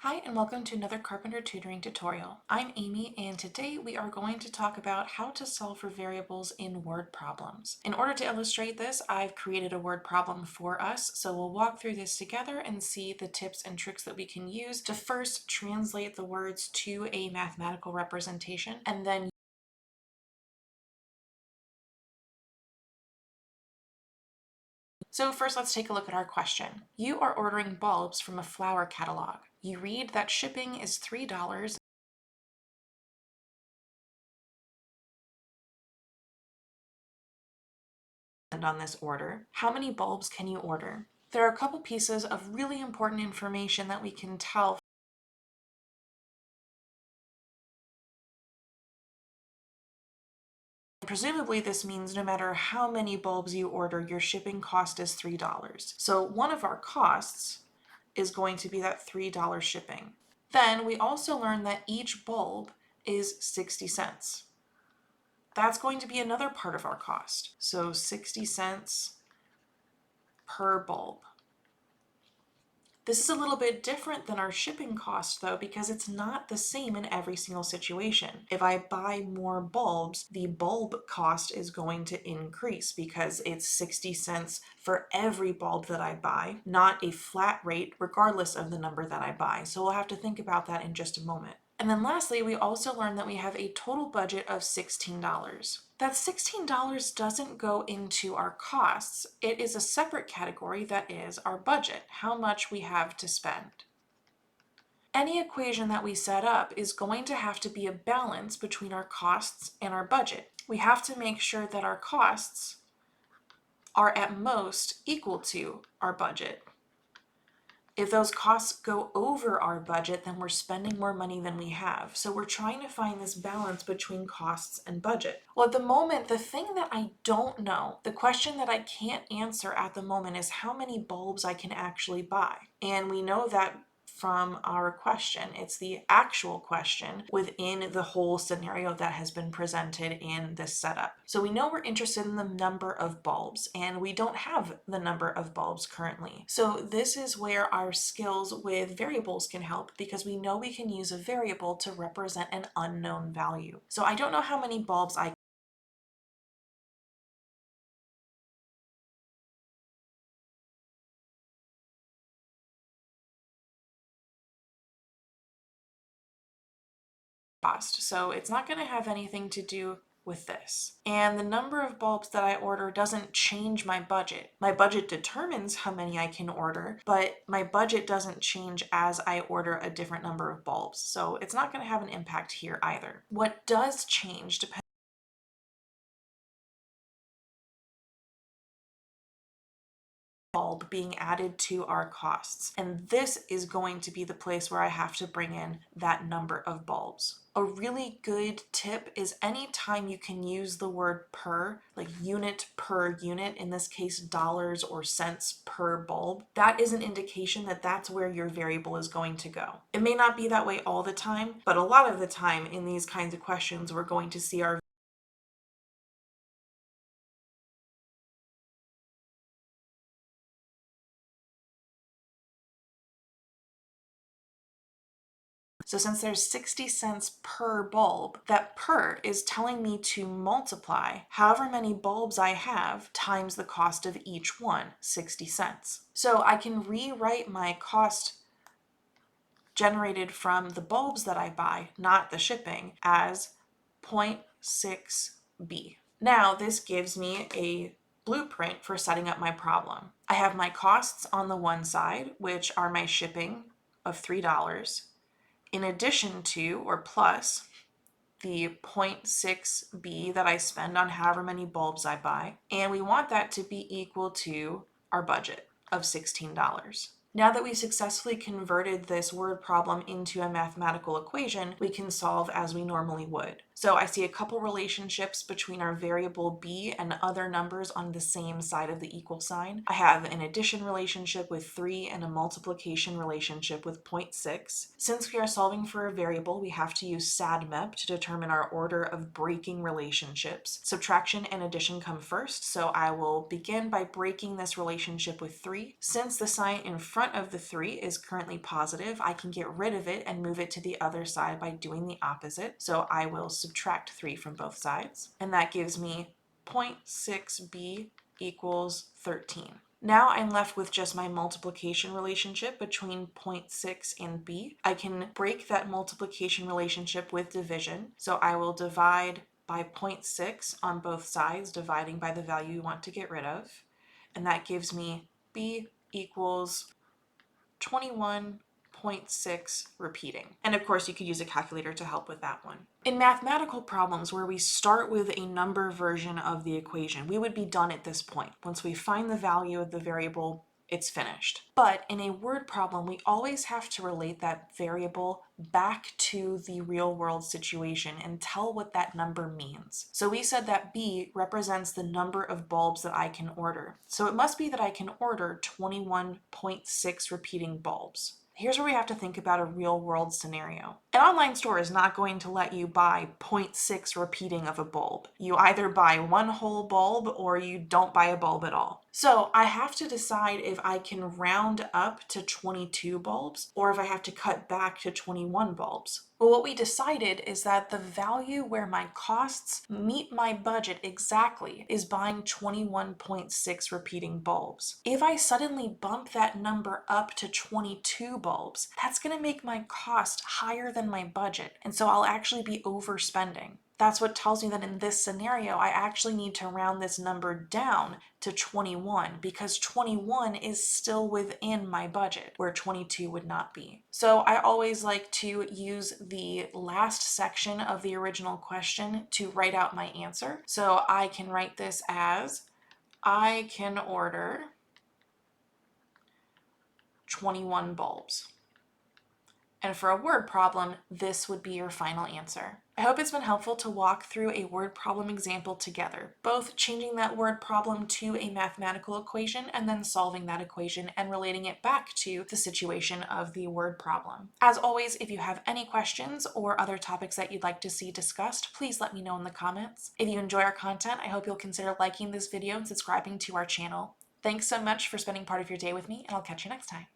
Hi and welcome to another Carpenter tutoring tutorial. I'm Amy and today we are going to talk about how to solve for variables in word problems. In order to illustrate this, I've created a word problem for us, so we'll walk through this together and see the tips and tricks that we can use to first translate the words to a mathematical representation and then So first, let's take a look at our question. You are ordering bulbs from a flower catalog. You read that shipping is $3 on this order. How many bulbs can you order? There are a couple pieces of really important information that we can tell. Presumably this means no matter how many bulbs you order, your shipping cost is $3. So one of our costs is going to be that $3 shipping. Then we also learn that each bulb is 60 cents. That's going to be another part of our cost. So 60 cents per bulb. This is a little bit different than our shipping cost though, because it's not the same in every single situation. If I buy more bulbs, the bulb cost is going to increase because it's 60 cents for every bulb that I buy, not a flat rate regardless of the number that I buy. So we'll have to think about that in just a moment. And then lastly, we also learned that we have a total budget of $16. That $16 doesn't go into our costs. It is a separate category that is our budget, how much we have to spend. Any equation that we set up is going to have to be a balance between our costs and our budget. We have to make sure that our costs are at most equal to our budget. If those costs go over our budget, then we're spending more money than we have. So we're trying to find this balance between costs and budget. Well, at the moment, the thing that I don't know, the question that I can't answer at the moment is how many bulbs I can actually buy. And we know that from our question. It's the actual question within the whole scenario that has been presented in this setup. So we know we're interested in the number of bulbs, and we don't have the number of bulbs currently. So this is where our skills with variables can help, because we know we can use a variable to represent an unknown value. So I don't know how many bulbs I cost. So it's not going to have anything to do with this. And the number of bulbs that I order doesn't change my budget. My budget determines how many I can order, but my budget doesn't change as I order a different number of bulbs. So it's not going to have an impact here either. What does change depends bulb being added to our costs. And this is going to be the place where I have to bring in that number of bulbs. A really good tip is anytime you can use the word per, like unit per unit, in this case dollars or cents per bulb, that is an indication that that's where your variable is going to go. It may not be that way all the time, but a lot of the time in these kinds of questions, we're going to see our So since there's 60 cents per bulb, that per is telling me to multiply however many bulbs I have times the cost of each one, 60 cents. So I can rewrite my cost generated from the bulbs that I buy, not the shipping, as 0.6b. Now this gives me a blueprint for setting up my problem. I have my costs on the one side, which are my shipping of $3. In addition to, or plus, the 0.6b that I spend on however many bulbs I buy, and we want that to be equal to our budget of $16. Now that we successfully converted this word problem into a mathematical equation, we can solve as we normally would. So I see a couple relationships between our variable b and other numbers on the same side of the equal sign. I have an addition relationship with 3 and a multiplication relationship with 0.6. Since we are solving for a variable, we have to use SADMEP to determine our order of breaking relationships. Subtraction and addition come first, so I will begin by breaking this relationship with 3. Since the sign in front front of the 3 is currently positive, I can get rid of it and move it to the other side by doing the opposite. So I will subtract 3 from both sides, and that gives me 0.6b equals 13. Now I'm left with just my multiplication relationship between 0.6 and b. I can break that multiplication relationship with division. So I will divide by 0.6 on both sides, dividing by the value you want to get rid of. And that gives me b equals 21.6 repeating. And of course, you could use a calculator to help with that one. In mathematical problems where we start with a number version of the equation, we would be done at this point. Once we find the value of the variable, it's finished. But in a word problem, we always have to relate that variable back to the real world situation and tell what that number means. So we said that B represents the number of bulbs that I can order. So it must be that I can order 21.6 repeating bulbs. Here's where we have to think about a real world scenario. An online store is not going to let you buy 0.6 repeating of a bulb. You either buy one whole bulb or you don't buy a bulb at all. So I have to decide if I can round up to 22 bulbs or if I have to cut back to 21 bulbs. Well, what we decided is that the value where my costs meet my budget exactly is buying 21.6 repeating bulbs. If I suddenly bump that number up to 22 bulbs, that's going to make my cost higher than my budget, and so I'll actually be overspending. That's what tells me that in this scenario, I actually need to round this number down to 21 because 21 is still within my budget where 22 would not be. So I always like to use the last section of the original question to write out my answer. So I can write this as I can order 21 bulbs. And for a word problem, this would be your final answer. I hope it's been helpful to walk through a word problem example together, both changing that word problem to a mathematical equation and then solving that equation and relating it back to the situation of the word problem. As always, if you have any questions or other topics that you'd like to see discussed, please let me know in the comments. If you enjoy our content, I hope you'll consider liking this video and subscribing to our channel. Thanks so much for spending part of your day with me, and I'll catch you next time.